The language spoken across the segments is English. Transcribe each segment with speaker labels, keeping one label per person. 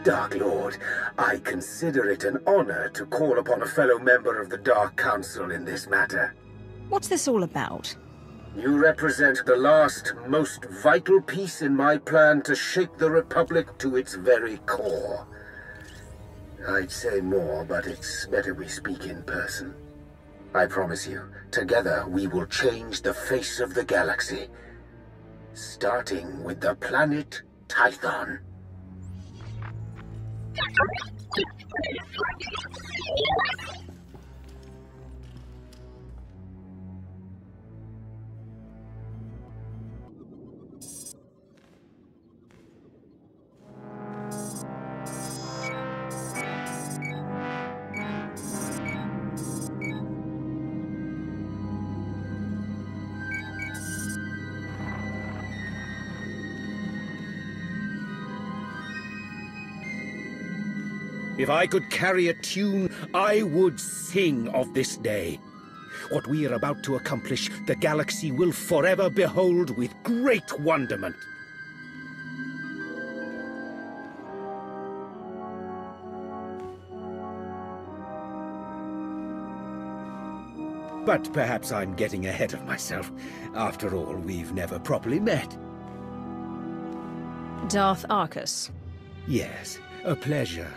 Speaker 1: Dark Lord, I consider it an honor to call upon a fellow member of the Dark Council in this matter.
Speaker 2: What's this all about?
Speaker 1: You represent the last, most vital piece in my plan to shake the Republic to its very core. I'd say more, but it's better we speak in person. I promise you, together we will change the face of the galaxy. Starting with the planet Tython.
Speaker 3: If I could carry a tune, I would sing of this day. What we are about to accomplish, the galaxy will forever behold with great wonderment. But perhaps I'm getting ahead of myself. After all, we've never properly met.
Speaker 2: Darth Arcus.
Speaker 3: Yes, a pleasure.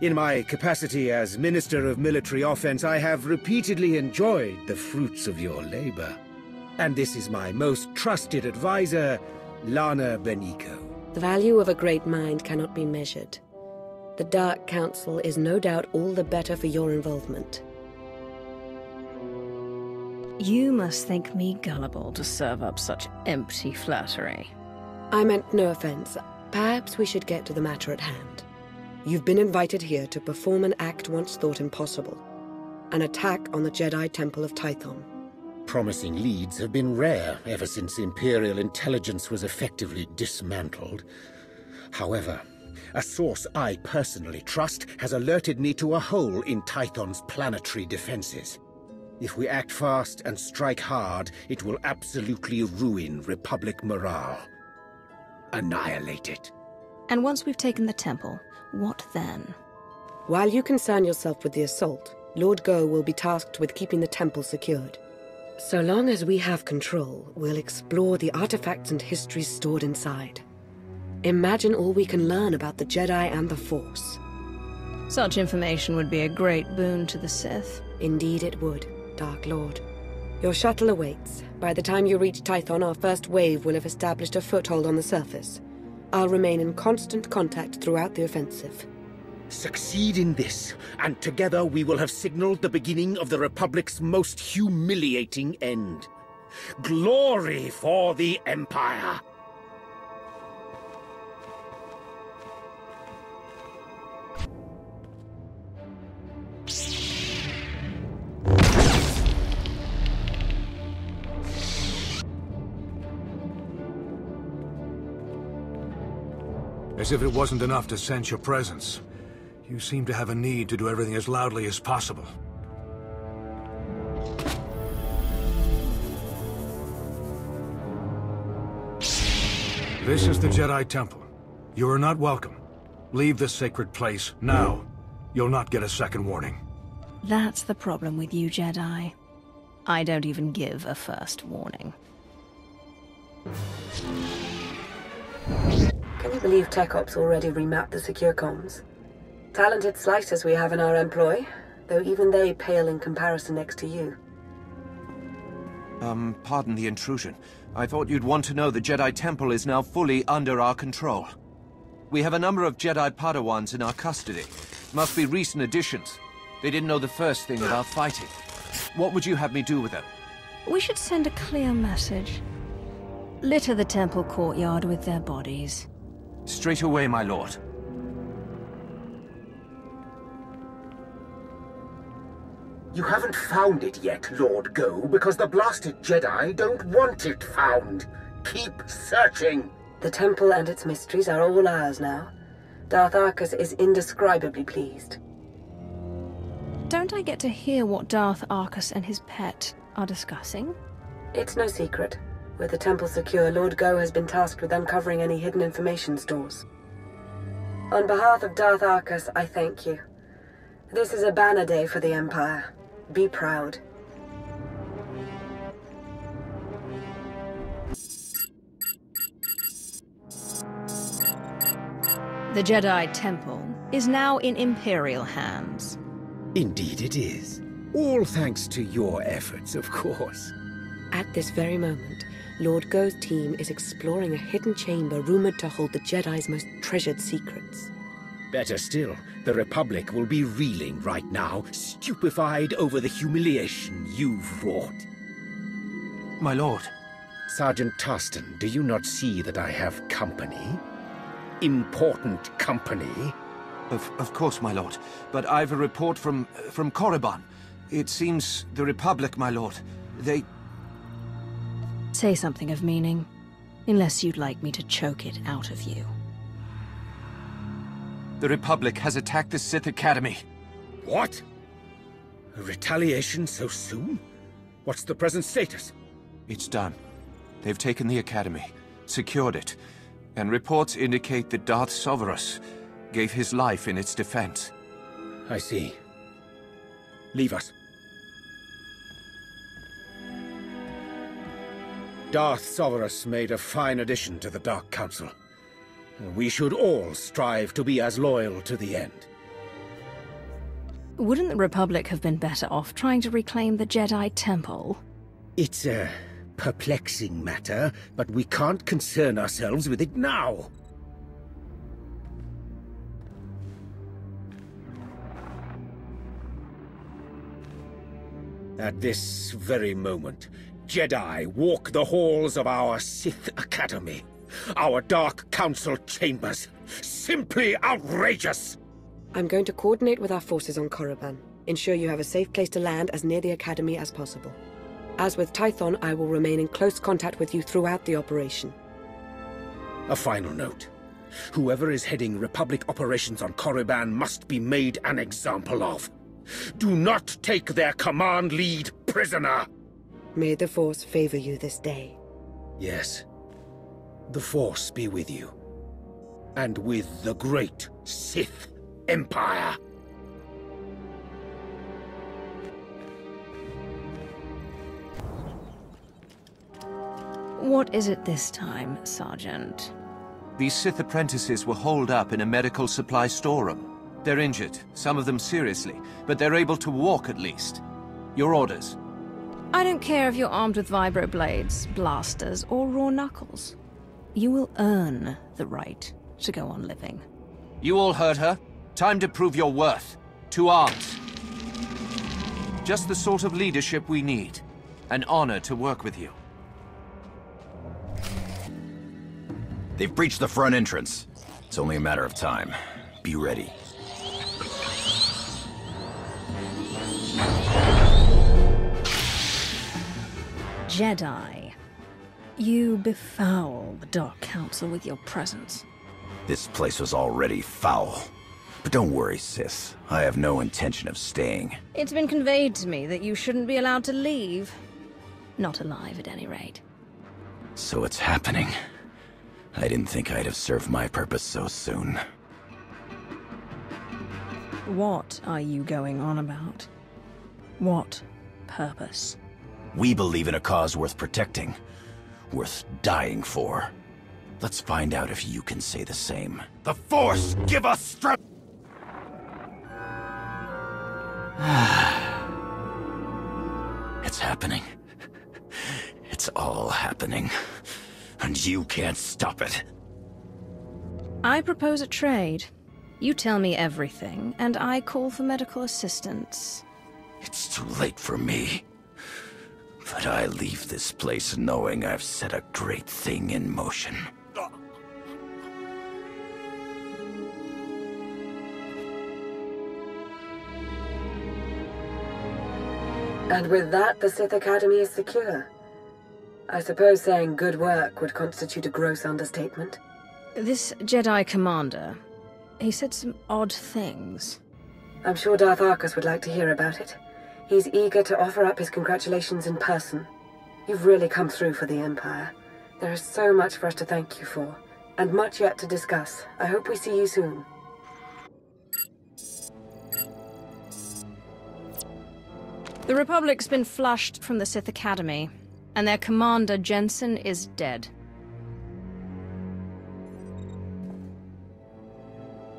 Speaker 3: In my capacity as Minister of Military Offense, I have repeatedly enjoyed the fruits of your labor. And this is my most trusted advisor, Lana Benico.
Speaker 4: The value of a great mind cannot be measured. The Dark Council is no doubt all the better for your involvement.
Speaker 2: You must think me gullible to serve up such empty flattery.
Speaker 4: I meant no offense. Perhaps we should get to the matter at hand. You've been invited here to perform an act once thought impossible. An attack on the Jedi Temple of Tython.
Speaker 3: Promising leads have been rare ever since Imperial intelligence was effectively dismantled. However, a source I personally trust has alerted me to a hole in Tython's planetary defenses. If we act fast and strike hard, it will absolutely ruin Republic morale. Annihilate it.
Speaker 2: And once we've taken the temple, what then?
Speaker 4: While you concern yourself with the assault, Lord Go will be tasked with keeping the temple secured. So long as we have control, we'll explore the artifacts and histories stored inside. Imagine all we can learn about the Jedi and the Force.
Speaker 2: Such information would be a great boon to the Sith.
Speaker 4: Indeed it would, Dark Lord. Your shuttle awaits. By the time you reach Tython, our first wave will have established a foothold on the surface. I'll remain in constant contact throughout the offensive.
Speaker 3: Succeed in this, and together we will have signaled the beginning of the Republic's most humiliating end. Glory for the Empire!
Speaker 5: As if it wasn't enough to sense your presence, you seem to have a need to do everything as loudly as possible. This is the Jedi Temple. You are not welcome. Leave this sacred place now. You'll not get a second warning.
Speaker 2: That's the problem with you, Jedi. I don't even give a first warning.
Speaker 4: Can you believe Tech Ops already remapped the secure comms? Talented slicers we have in our employ, though even they pale in comparison next to you.
Speaker 6: Pardon the intrusion. I thought you'd want to know the Jedi Temple is now fully under our control. We have a number of Jedi Padawans in our custody. Must be recent additions. They didn't know the first thing about fighting. What would you have me do with them?
Speaker 2: We should send a clear message. Litter the temple courtyard with their bodies.
Speaker 6: Straight away, my lord.
Speaker 1: You haven't found it yet, Lord Go, because the blasted Jedi don't want it found. Keep searching.
Speaker 4: The temple and its mysteries are all ours now. Darth Arcus is indescribably pleased.
Speaker 2: Don't I get to hear what Darth Arcus and his pet are discussing?
Speaker 4: It's no secret. With the temple secure, Lord Go has been tasked with uncovering any hidden information stores. On behalf of Darth Arcus, I thank you. This is a banner day for the Empire. Be proud.
Speaker 2: The Jedi Temple is now in Imperial hands.
Speaker 3: Indeed it is. All thanks to your efforts, of course.
Speaker 4: At this very moment, Lord Go's team is exploring a hidden chamber rumored to hold the Jedi's most treasured secrets.
Speaker 3: Better still, the Republic will be reeling right now, stupefied over the humiliation you've wrought.
Speaker 6: My lord.
Speaker 3: Sergeant Tarston, do you not see that I have company? Important company?
Speaker 6: Of course, my lord. But I've a report from Korriban. It seems the Republic, my lord, they...
Speaker 2: Say something of meaning, unless you'd like me to choke it out of you.
Speaker 6: The Republic has attacked the Sith Academy.
Speaker 3: What? A retaliation so soon? What's the present status?
Speaker 6: It's done. They've taken the Academy, secured it, and reports indicate that Darth Sovereign gave his life in its defense.
Speaker 3: I see. Leave us. Darth Sovereign made a fine addition to the Dark Council. We should all strive to be as loyal to the end.
Speaker 2: Wouldn't the Republic have been better off trying to reclaim the Jedi Temple?
Speaker 3: It's a perplexing matter, but we can't concern ourselves with it now. At this very moment, Jedi walk the halls of our Sith Academy, our Dark Council chambers. Simply outrageous!
Speaker 4: I'm going to coordinate with our forces on Korriban. Ensure you have a safe place to land as near the Academy as possible. As with Tython, I will remain in close contact with you throughout the operation.
Speaker 3: A final note. Whoever is heading Republic operations on Korriban must be made an example of. Do not take their command lead prisoner!
Speaker 4: May the Force favor you this day.
Speaker 3: Yes. The Force be with you. And with the great Sith Empire.
Speaker 2: What is it this time, Sergeant?
Speaker 6: These Sith apprentices were holed up in a medical supply storeroom. They're injured, some of them seriously, but they're able to walk at least. Your orders?
Speaker 2: I don't care if you're armed with vibroblades, blasters, or raw knuckles. You will earn the right to go on living.
Speaker 6: You all heard her. Time to prove your worth. To arms. Just the sort of leadership we need. An honor to work with you.
Speaker 7: They've breached the front entrance. It's only a matter of time. Be ready.
Speaker 2: Jedi, you befoul the Dark Council with your presence.
Speaker 7: This place was already foul. But don't worry, sis. I have no intention of staying.
Speaker 2: It's been conveyed to me that you shouldn't be allowed to leave. Not alive, at any rate.
Speaker 7: So it's happening. I didn't think I'd have served my purpose so soon.
Speaker 2: What are you going on about? What purpose?
Speaker 7: We believe in a cause worth protecting. Worth dying for. Let's find out if you can say the same. The Force, give us strength! It's happening. It's all happening. And you can't stop it.
Speaker 2: I propose a trade. You tell me everything, and I call for medical assistance.
Speaker 7: It's too late for me. But I leave this place knowing I've set a great thing in motion.
Speaker 4: And with that, the Sith Academy is secure. I suppose saying good work would constitute a gross understatement.
Speaker 2: This Jedi commander, he said some odd things.
Speaker 4: I'm sure Darth Arcus would like to hear about it. He's eager to offer up his congratulations in person. You've really come through for the Empire. There is so much for us to thank you for, and much yet to discuss. I hope we see you soon.
Speaker 2: The Republic's been flushed from the Sith Academy, and their commander, Jensen, is dead.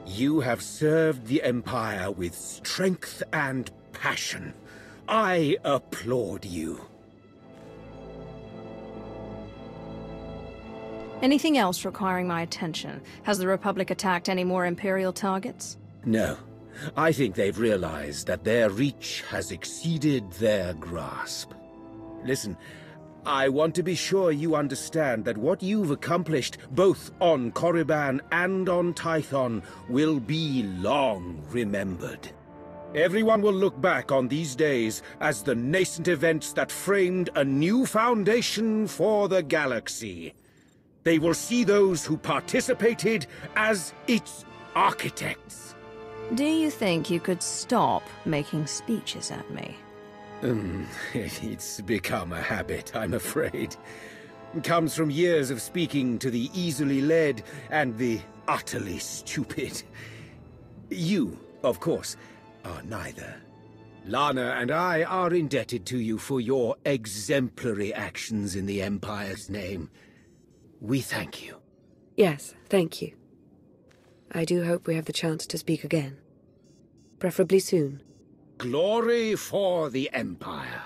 Speaker 3: You have served the Empire with strength and passion. I applaud you.
Speaker 2: Anything else requiring my attention? Has the Republic attacked any more Imperial targets?
Speaker 3: No. I think they've realized that their reach has exceeded their grasp. Listen, I want to be sure you understand that what you've accomplished, both on Korriban and on Tython, will be long remembered. Everyone will look back on these days as the nascent events that framed a new foundation for the galaxy. They will see those who participated as its architects.
Speaker 2: Do you think you could stop making speeches at me?
Speaker 3: It's become a habit, I'm afraid. It comes from years of speaking to the easily led and the utterly stupid. You, of course, are neither. Lana and I are indebted to you for your exemplary actions in the Empire's name. We thank you.
Speaker 4: Yes, thank you. I do hope we have the chance to speak again. Preferably soon.
Speaker 3: Glory for the Empire.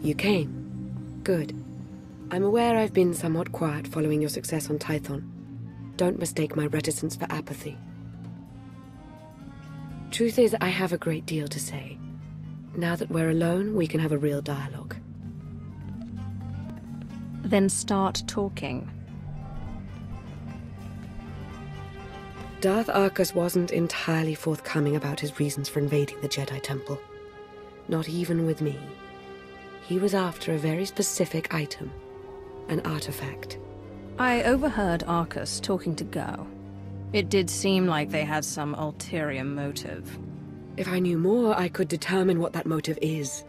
Speaker 4: You came. Good. I'm aware I've been somewhat quiet following your success on Tython. Don't mistake my reticence for apathy. Truth is, I have a great deal to say. Now that we're alone, we can have a real dialogue.
Speaker 2: Then start talking.
Speaker 4: Darth Arcus wasn't entirely forthcoming about his reasons for invading the Jedi Temple. Not even with me. He was after a very specific item. An artifact.
Speaker 2: I overheard Arcus talking to Go. It did seem like they had some ulterior motive.
Speaker 4: If I knew more, I could determine what that motive is.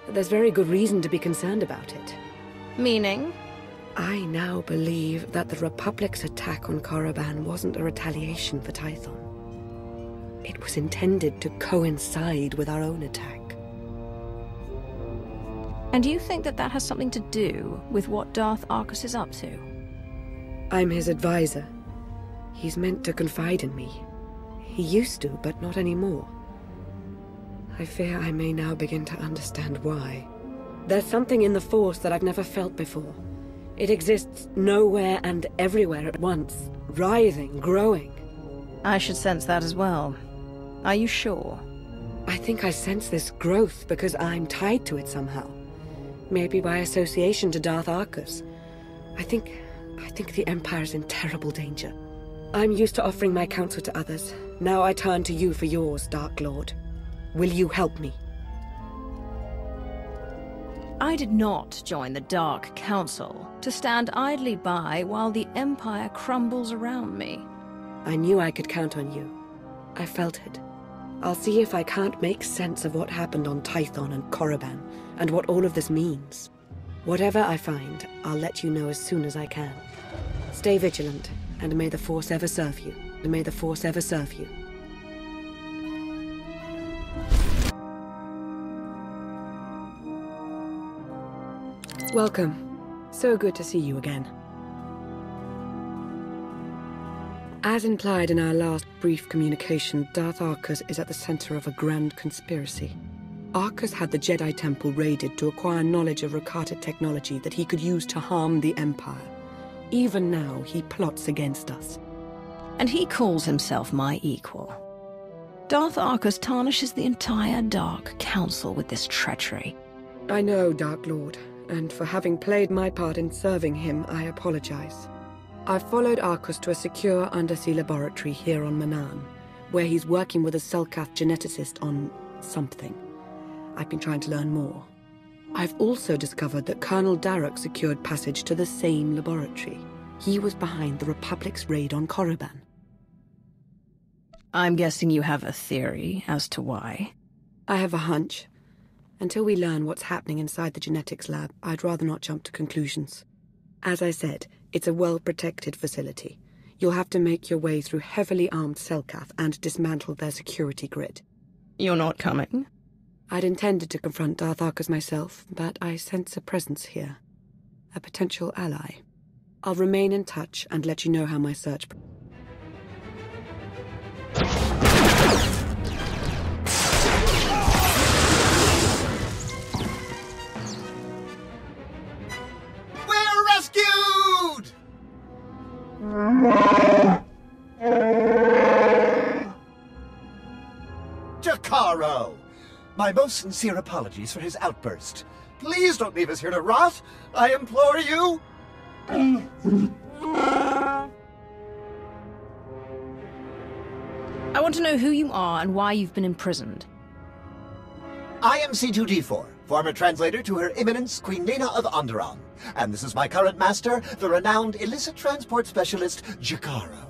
Speaker 4: There's very good reason to be concerned about it.
Speaker 2: Meaning?
Speaker 4: I now believe that the Republic's attack on Korriban wasn't a retaliation for Tython. It was intended to coincide with our own attack.
Speaker 2: And you think that that has something to do with what Darth Arcus is up to?
Speaker 4: I'm his advisor. He's meant to confide in me. He used to, but not anymore. I fear I may now begin to understand why. There's something in the Force that I've never felt before. It exists nowhere and everywhere at once, writhing, growing.
Speaker 2: I should sense that as well. Are you sure?
Speaker 4: I think I sense this growth because I'm tied to it somehow. Maybe by association to Darth Arcus. I think the Empire's in terrible danger. I'm used to offering my counsel to others. Now I turn to you for yours, Dark Lord. Will you help me?
Speaker 2: I did not join the Dark Council to stand idly by while the Empire crumbles around me.
Speaker 4: I knew I could count on you. I felt it. I'll see if I can't make sense of what happened on Tython and Korriban, and what all of this means. Whatever I find, I'll let you know as soon as I can. Stay vigilant, and may the Force ever serve you. And may the Force ever serve you. Welcome. So good to see you again. As implied in our last brief communication, Darth Arcus is at the center of a grand conspiracy. Arcus had the Jedi Temple raided to acquire knowledge of Rakata technology that he could use to harm the Empire. Even now, he plots against us.
Speaker 2: And he calls himself my equal. Darth Arcus tarnishes the entire Dark Council with this treachery.
Speaker 4: I know, Dark Lord, and for having played my part in serving him, I apologize. I've followed Arcus to a secure undersea laboratory here on Manaan, where he's working with a Selkath geneticist on something. I've been trying to learn more. I've also discovered that Colonel Darroch secured passage to the same laboratory. He was behind the Republic's raid on Korriban.
Speaker 2: I'm guessing you have a theory as to why.
Speaker 4: I have a hunch. Until we learn what's happening inside the genetics lab, I'd rather not jump to conclusions. As I said, it's a well-protected facility. You'll have to make your way through heavily armed Selkath and dismantle their security grid.
Speaker 2: You're not coming?
Speaker 4: I'd intended to confront Darth Arcus myself, but I sense a presence here. A potential ally. I'll remain in touch and let you know how my search...
Speaker 8: We're rescued! Jakaro! My most sincere apologies for his outburst. Please don't leave us here to rot! I implore you!
Speaker 2: I want to know who you are and why you've been imprisoned.
Speaker 8: I am SWTOR, former translator to Her Eminence Queen Nina of Onderon. And this is my current master, the renowned illicit transport specialist, Jakaro.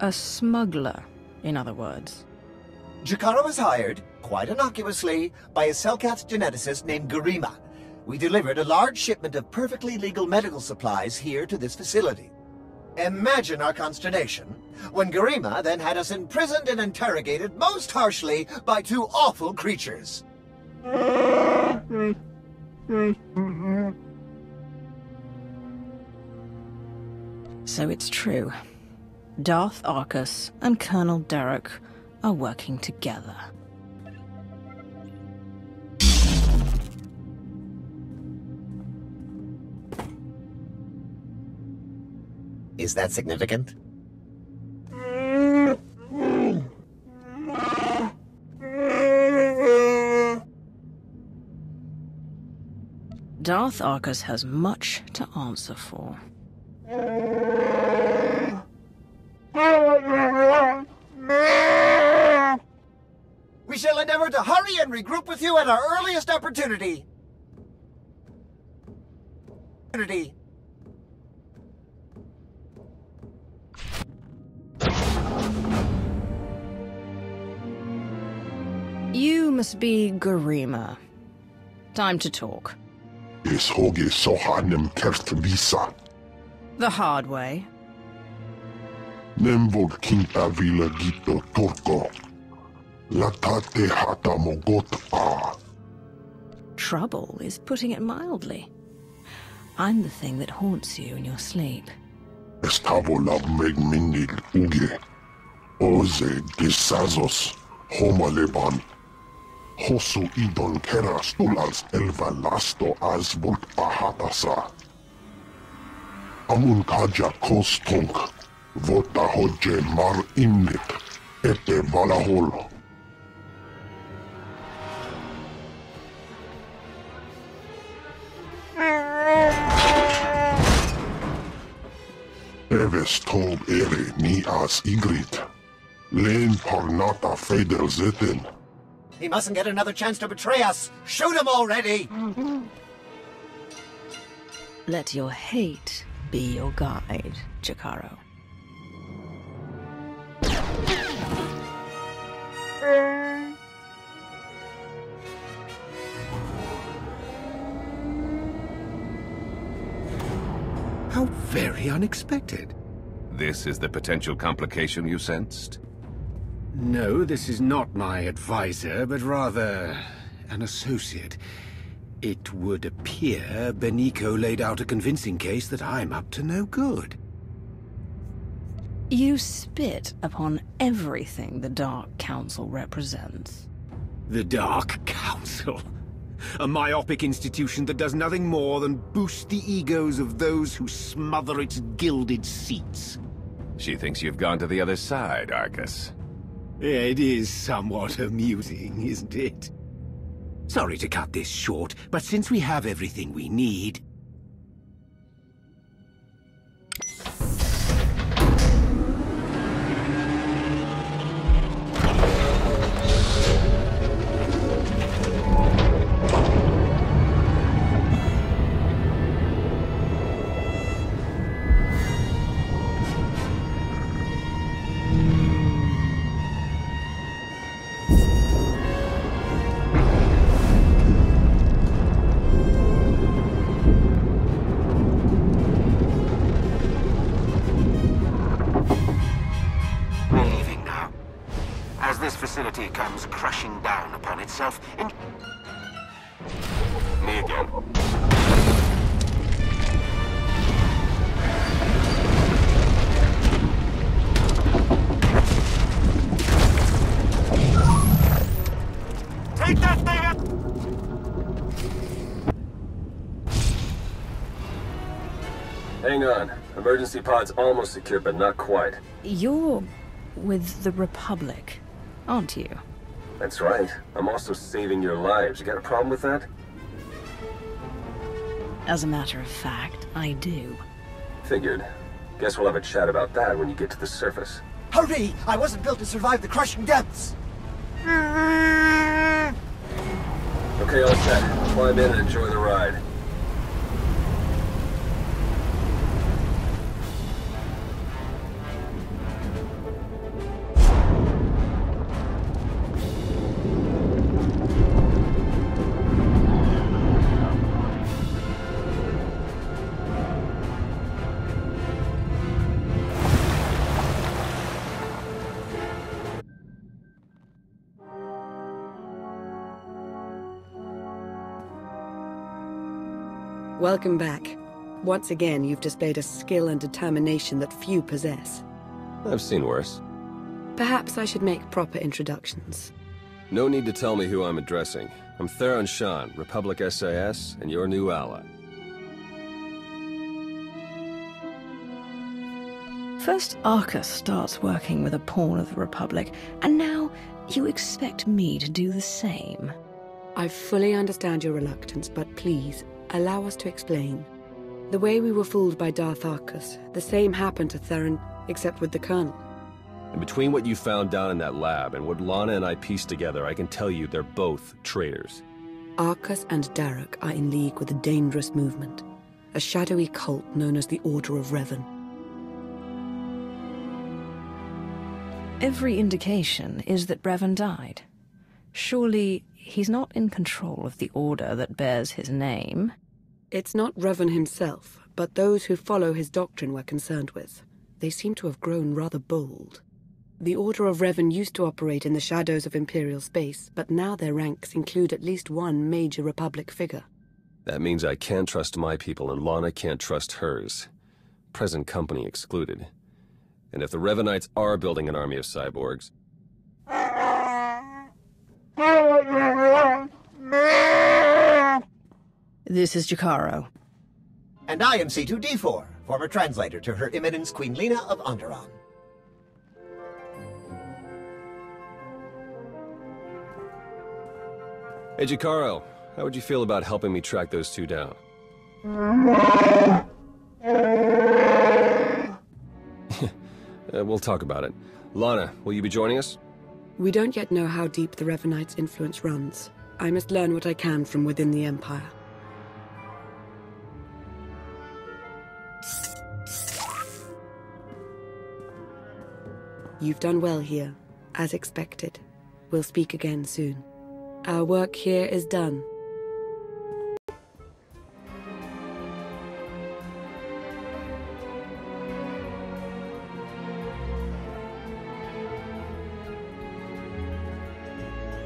Speaker 2: A smuggler, in other words.
Speaker 8: Jakaro was hired, quite innocuously, by a Selkath geneticist named Garima. We delivered a large shipment of perfectly legal medical supplies here to this facility. Imagine our consternation when Garima then had us imprisoned and interrogated most harshly by two awful creatures.
Speaker 2: So it's true. Darth Arcus and Colonel Darroch are working together.
Speaker 8: Is that significant?
Speaker 2: Darth Arcus has much to answer for.
Speaker 8: We shall endeavor to hurry and regroup with you at our earliest opportunity.
Speaker 2: You must be Garima. Time to talk. The hard way. Trouble is putting it mildly. I'm the thing that haunts you in your sleep.
Speaker 9: Hosu idon keras tulals elva lasto asbult ahatasa. Amun kaja kostunk, vota hodje mar innit, ete valahol. Eves tob ere ni as igrit. Len parnata feder zetin.
Speaker 8: He mustn't get another chance to betray us! Shoot him already!
Speaker 2: Let your hate be your guide, Jakaro.
Speaker 3: How very unexpected.
Speaker 10: This is the potential complication you sensed?
Speaker 3: No, this is not my advisor, but rather an associate. It would appear Beniko laid out a convincing case that I'm up to no good.
Speaker 2: You spit upon everything the Dark Council represents.
Speaker 3: The Dark Council? A myopic institution that does nothing more than boost the egos of those who smother its gilded seats.
Speaker 10: She thinks you've gone to the other side, Arcus.
Speaker 3: It is somewhat amusing, isn't it? Sorry to cut this short, but since we have everything we need...
Speaker 1: As this facility comes crashing down upon itself in... Me again. Take that thing up!
Speaker 11: Hang on. Emergency pod's almost secure, but not quite.
Speaker 2: You're with the Republic, aren't you?
Speaker 11: That's right. I'm also saving your lives. You got a problem with that?
Speaker 2: As a matter of fact, I do.
Speaker 11: Figured. Guess we'll have a chat about that when you get to the surface.
Speaker 8: Hurry! I wasn't built to survive the crushing depths!
Speaker 11: Okay, all set. Climb in and enjoy the ride.
Speaker 4: Welcome back. Once again, you've displayed a skill and determination that few possess.
Speaker 11: I've seen worse.
Speaker 4: Perhaps I should make proper introductions.
Speaker 11: No need to tell me who I'm addressing. I'm Theron Shan, Republic SAS, and your new ally.
Speaker 2: First, Arcus starts working with a pawn of the Republic, and now you expect me to do the same.
Speaker 4: I fully understand your reluctance, but please, allow us to explain. The way we were fooled by Darth Arcus, the same happened to Theron, except with the Colonel.
Speaker 11: And between what you found down in that lab and what Lana and I pieced together, I can tell you they're both traitors.
Speaker 4: Arcus and Derek are in league with a dangerous movement, a shadowy cult known as the Order of Revan.
Speaker 2: Every indication is that Revan died. Surely he's not in control of the order that bears his name.
Speaker 4: It's not Revan himself, but those who follow his doctrine we're concerned with. They seem to have grown rather bold. The Order of Revan used to operate in the shadows of Imperial space, but now their ranks include at least one major Republic figure.
Speaker 11: That means I can't trust my people and Lana can't trust hers. Present company excluded. And if the Revanites are building an army of cyborgs...
Speaker 2: This is Jakaro.
Speaker 8: And I am C2D4, former translator to Her Eminence Queen Lena of Onderon.
Speaker 11: Hey, Jakaro, how would you feel about helping me track those two down? We'll talk about it. Lana, will you be joining us?
Speaker 4: We don't yet know how deep the Revanites' influence runs. I must learn what I can from within the Empire. You've done well here, as expected. We'll speak again soon. Our work here is done.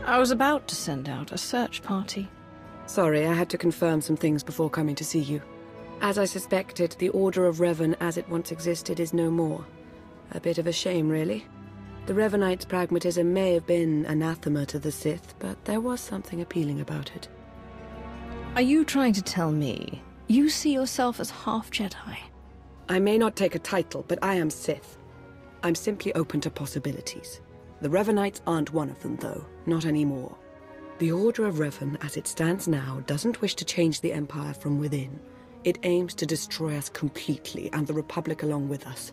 Speaker 2: I was about to send out a search party.
Speaker 4: Sorry, I had to confirm some things before coming to see you. As I suspected, the Order of Revan as it once existed is no more. A bit of a shame, really. The Revanites' pragmatism may have been anathema to the Sith, but there was something appealing about it.
Speaker 2: Are you trying to tell me you see yourself as half Jedi?
Speaker 4: I may not take a title, but I am Sith. I'm simply open to possibilities. The Revanites aren't one of them, though. Not anymore. The Order of Revan, as it stands now, doesn't wish to change the Empire from within. It aims to destroy us completely, and the Republic along with us.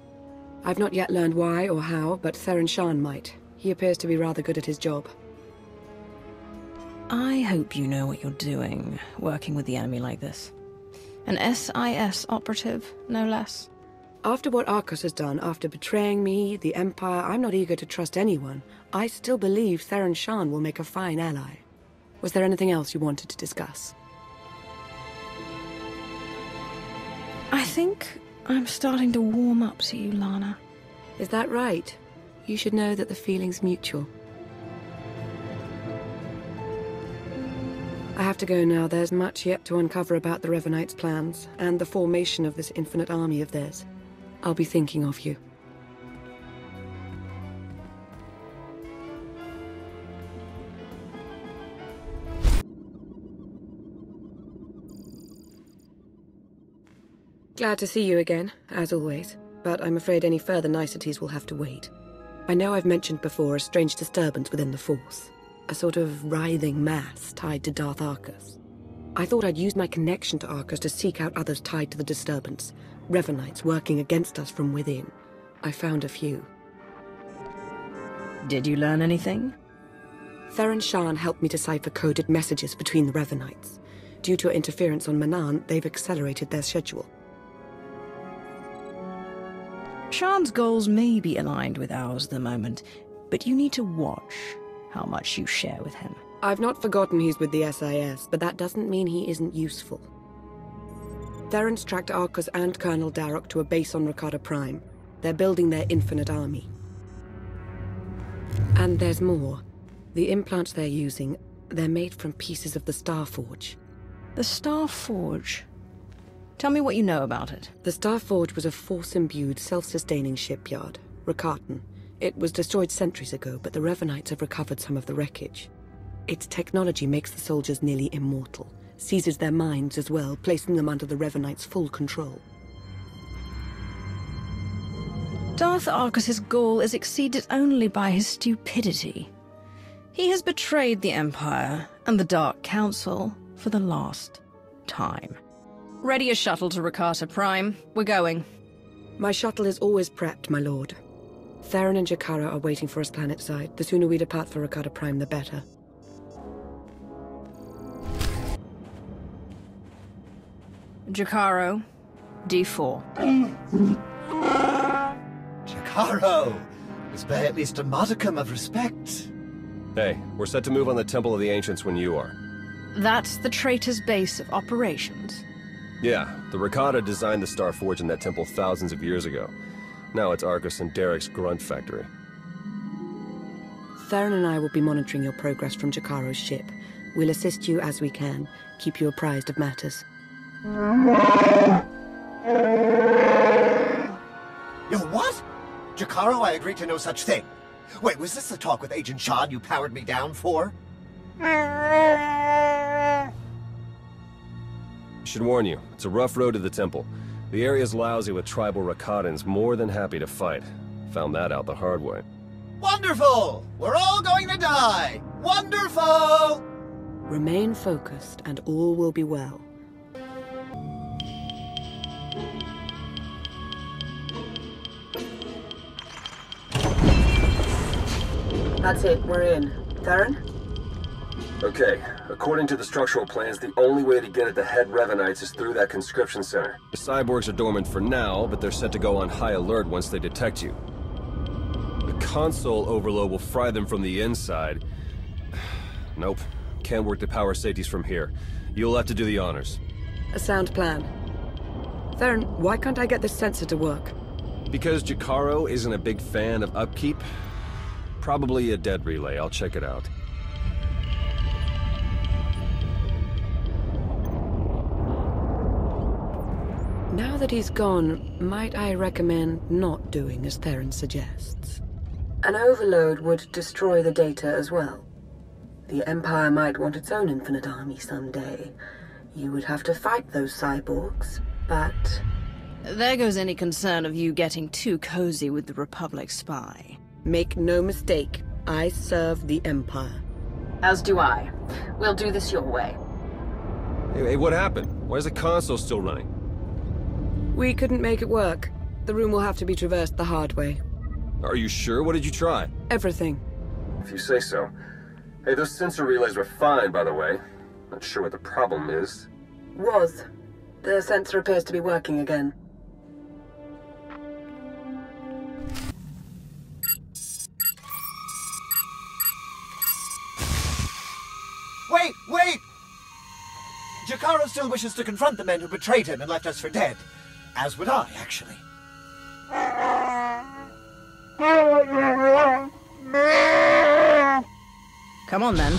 Speaker 4: I've not yet learned why or how, but Theron Shan might. He appears to be rather good at his job.
Speaker 2: I hope you know what you're doing, working with the enemy like this. An SIS operative, no less.
Speaker 4: After what Arcus has done, after betraying me, the Empire, I'm not eager to trust anyone. I still believe Theron Shan will make a fine ally. Was there anything else you wanted to discuss?
Speaker 2: I think I'm starting to warm up to you, Lana.
Speaker 4: Is that right? You should know that the feeling's mutual. I have to go now. There's much yet to uncover about the Revenites' plans, and the formation of this infinite army of theirs. I'll be thinking of you. Glad to see you again, as always, but I'm afraid any further niceties will have to wait. I know I've mentioned before a strange disturbance within the Force, a sort of writhing mass tied to Darth Arcus. I thought I'd use my connection to Arcus to seek out others tied to the disturbance, Revenites working against us from within. I found a few.
Speaker 2: Did you learn anything?
Speaker 4: Theron Shan helped me decipher coded messages between the Revenites. Due to interference on Manan, they've accelerated their schedule.
Speaker 2: Shan's goals may be aligned with ours at the moment, but you need to watch how much you share with him.
Speaker 4: I've not forgotten he's with the SIS, but that doesn't mean he isn't useful. Theron's tracked Arcus and Colonel Darroch to a base on Rakata Prime. They're building their infinite army. And there's more. The implants they're using, they're made from pieces of the Star Forge.
Speaker 2: The Star Forge? Tell me what you know about it.
Speaker 4: The Star Forge was a Force-imbued, self-sustaining shipyard, Rakatan. It was destroyed centuries ago, but the Revenites have recovered some of the wreckage. Its technology makes the soldiers nearly immortal, seizes their minds as well, placing them under the Revenites' full control.
Speaker 2: Darth Arcus's goal is exceeded only by his stupidity. He has betrayed the Empire and the Dark Council for the last time. Ready a shuttle to Rakata Prime. We're going.
Speaker 4: My shuttle is always prepped, my lord. Theron and Jakara are waiting for us planetside. The sooner we depart for Rakata Prime, the better.
Speaker 2: Jakaro, D4.
Speaker 8: Jakaro! Is by at least a modicum of respect.
Speaker 11: Hey, we're set to move on the Temple of the Ancients when you are.
Speaker 2: That's the traitor's base of operations.
Speaker 11: Yeah, the Rakata designed the Star Forge in that temple thousands of years ago. Now it's Arcus and Derek's grunt factory.
Speaker 4: Theron and I will be monitoring your progress from Jakaro's ship. We'll assist you as we can, keep you apprised of matters.
Speaker 8: Yo, what? Jakaro, I agreed to no such thing. Wait, was this the talk with Agent Shad you powered me down for?
Speaker 11: Should warn you, it's a rough road to the temple. The area's lousy with tribal Rakatans more than happy to fight. Found that out the hard way.
Speaker 8: Wonderful! We're all going to die! Wonderful!
Speaker 4: Remain focused and all will be well. That's it, we're in. Theron?
Speaker 11: Okay, according to the structural plans, the only way to get at the head Revenites is through that conscription center. The cyborgs are dormant for now, but they're set to go on high alert once they detect you. The console overload will fry them from the inside. Nope, can't work the power safeties from here. You'll have to do the honors.
Speaker 4: A sound plan. Theron, why can't I get this sensor to work?
Speaker 11: Because Jakaro isn't a big fan of upkeep? Probably a dead relay, I'll check it out.
Speaker 4: Now that he's gone, might I recommend not doing as Theron suggests? An overload would destroy the data as well. The Empire might want its own infinite army someday. You would have to fight those cyborgs, but...
Speaker 2: There goes any concern of you getting too cozy with the Republic spy.
Speaker 4: Make no mistake, I serve the Empire.
Speaker 12: As do I. We'll do this your way.
Speaker 11: Hey, what happened? Why is the console still running?
Speaker 4: We couldn't make it work. The room will have to be traversed the hard way.
Speaker 11: Are you sure? What did you try?
Speaker 4: Everything.
Speaker 11: If you say so. Hey, those sensor relays were fine, by the way. Not sure what the problem is.
Speaker 4: Was. The sensor appears to be working again.
Speaker 8: Wait, wait! Jakaro still wishes to confront the men who betrayed him and left us for dead. As would I, actually.
Speaker 2: Come on, then.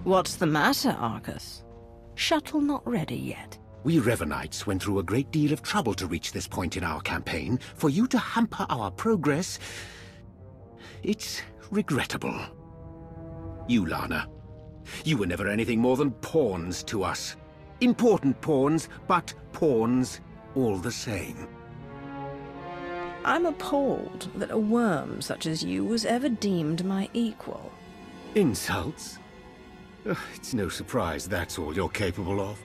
Speaker 2: What's the matter, Arcus? Shuttle not ready yet?
Speaker 3: We Revenites went through a great deal of trouble to reach this point in our campaign. For you to hamper our progress, it's regrettable. You, Lana, you were never anything more than pawns to us. Important pawns, but pawns all the same.
Speaker 2: I'm appalled that a worm such as you was ever deemed my equal.
Speaker 3: Insults? Ugh, it's no surprise that's all you're capable of.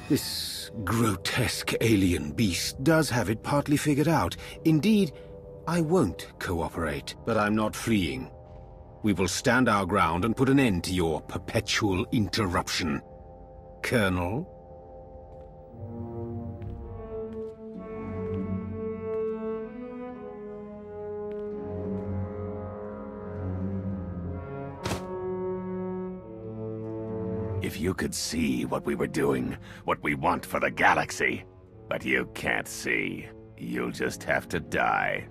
Speaker 3: This grotesque alien beast does have it partly figured out. Indeed, I won't cooperate, but I'm not fleeing. We will stand our ground and put an end to your perpetual interruption. Colonel?
Speaker 7: If you could see what we were doing, what we want for the galaxy, but you can't see, you'll just have to die.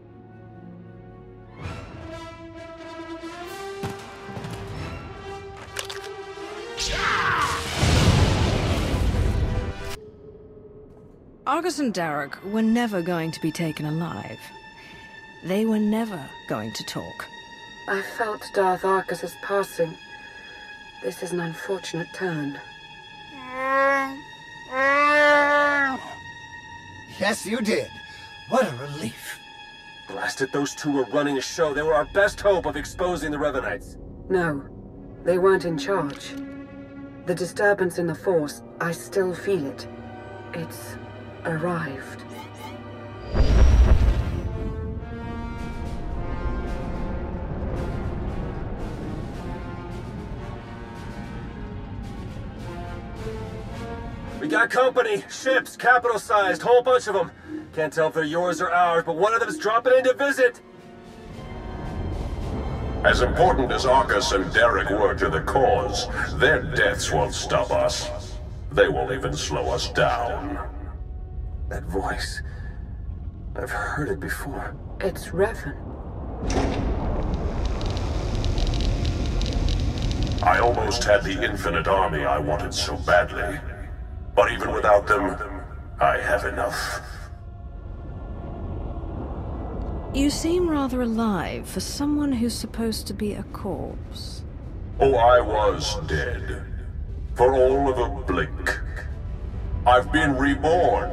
Speaker 2: Argus and Derek were never going to be taken alive. They were never going to talk.
Speaker 4: I felt Darth Arcus's passing. This is an unfortunate turn.
Speaker 8: Yes, you did. What a relief.
Speaker 11: Blasted, those two were running a show. They were our best hope of exposing the Revenites.
Speaker 4: No, they weren't in charge. The disturbance in the Force, I still feel it. It's arrived.
Speaker 11: We got company, ships, capital-sized, whole bunch of them. Can't tell if they're yours or ours, but one of them's dropping in to visit.
Speaker 9: As important as Arcus and Derek were to the cause, their deaths won't stop us. They won't even slow us down.
Speaker 11: That voice. I've heard it before.
Speaker 4: It's Revan.
Speaker 9: I almost had the infinite army I wanted so badly. But even without them, I have enough.
Speaker 2: You seem rather alive for someone who's supposed to be a corpse.
Speaker 9: Oh, I was dead. For all of a blink. I've been reborn.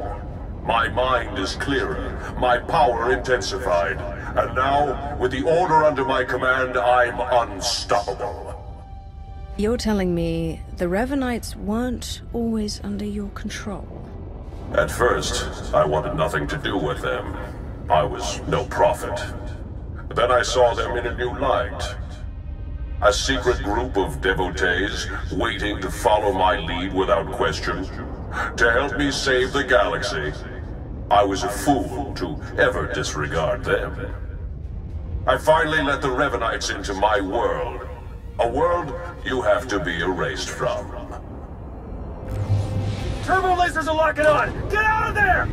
Speaker 9: My mind is clearer, my power intensified, and now, with the order under my command, I'm unstoppable.
Speaker 2: You're telling me the Revenites weren't always under your control?
Speaker 9: At first, I wanted nothing to do with them. I was no prophet. Then I saw them in a new light. A secret group of devotees waiting to follow my lead without question, to help me save the galaxy. I was a fool to ever disregard them. I finally let the Revenites into my world. A world you have to be erased from.
Speaker 11: Turbo lasers are locking on! Get out of there!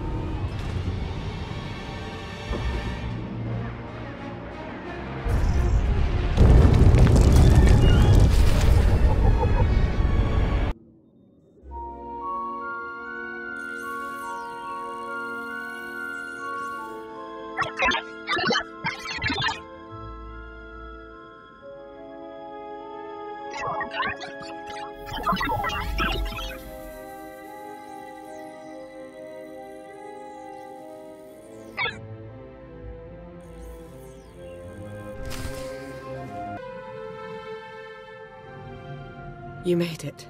Speaker 4: You made it.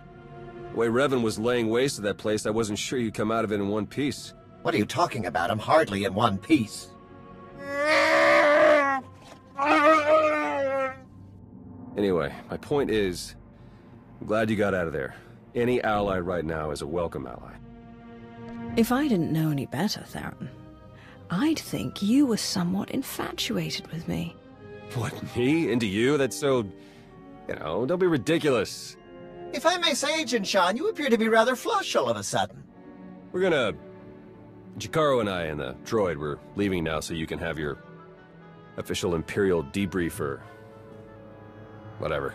Speaker 11: The way Revan was laying waste to that place, I wasn't sure you'd come out of it in one piece.
Speaker 8: What are you talking about? I'm hardly in one piece.
Speaker 11: Anyway, my point is, I'm glad you got out of there. Any ally right now is a welcome ally.
Speaker 2: If I didn't know any better, Theron, I'd think you were somewhat infatuated with me.
Speaker 11: What, me? Into you? That's so... You know, don't be ridiculous.
Speaker 8: If I may say, Agent Sean, you appear to be rather flush all of a sudden.
Speaker 11: We're gonna... Jakaro and I and the droid, we're leaving now so you can have your Official Imperial debriefer. Whatever.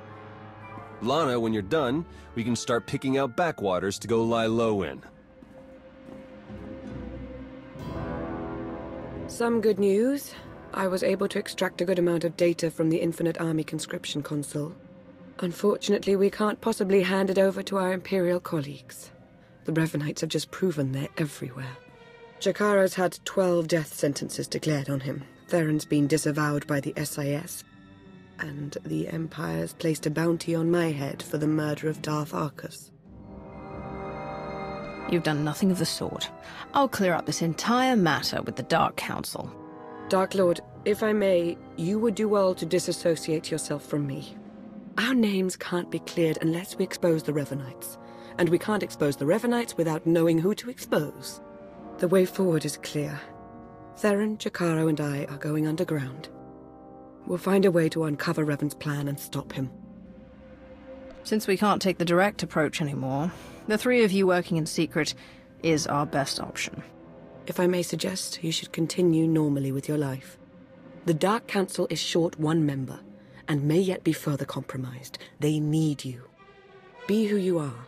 Speaker 11: Lana, when you're done, we can start picking out backwaters to go lie low in.
Speaker 4: Some good news. I was able to extract a good amount of data from the Infinite Army conscription console. Unfortunately, we can't possibly hand it over to our Imperial colleagues. The Revenites have just proven they're everywhere. Jakaro's had 12 death sentences declared on him. Theron's been disavowed by the SIS. And the Empire's placed a bounty on my head for the murder of Darth Arcus.
Speaker 2: You've done nothing of the sort. I'll clear up this entire matter with the Dark Council.
Speaker 4: Dark Lord, if I may, you would do well to disassociate yourself from me. Our names can't be cleared unless we expose the Revenites. And we can't expose the Revenites without knowing who to expose. The way forward is clear. Theron, Jakaro, and I are going underground. We'll find a way to uncover Revan's plan and stop him.
Speaker 2: Since we can't take the direct approach anymore, the three of you working in secret is our best option.
Speaker 4: If I may suggest, you should continue normally with your life. The Dark Council is short one member, and may yet be further compromised. They need you. Be who you are,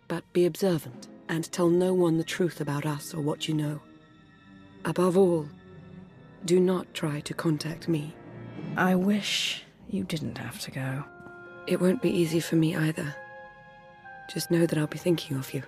Speaker 4: but be observant, and tell no one the truth about us or what you know. Above all, do not try to contact me.
Speaker 2: I wish you didn't have to go.
Speaker 4: It won't be easy for me either. Just know that I'll be thinking of you.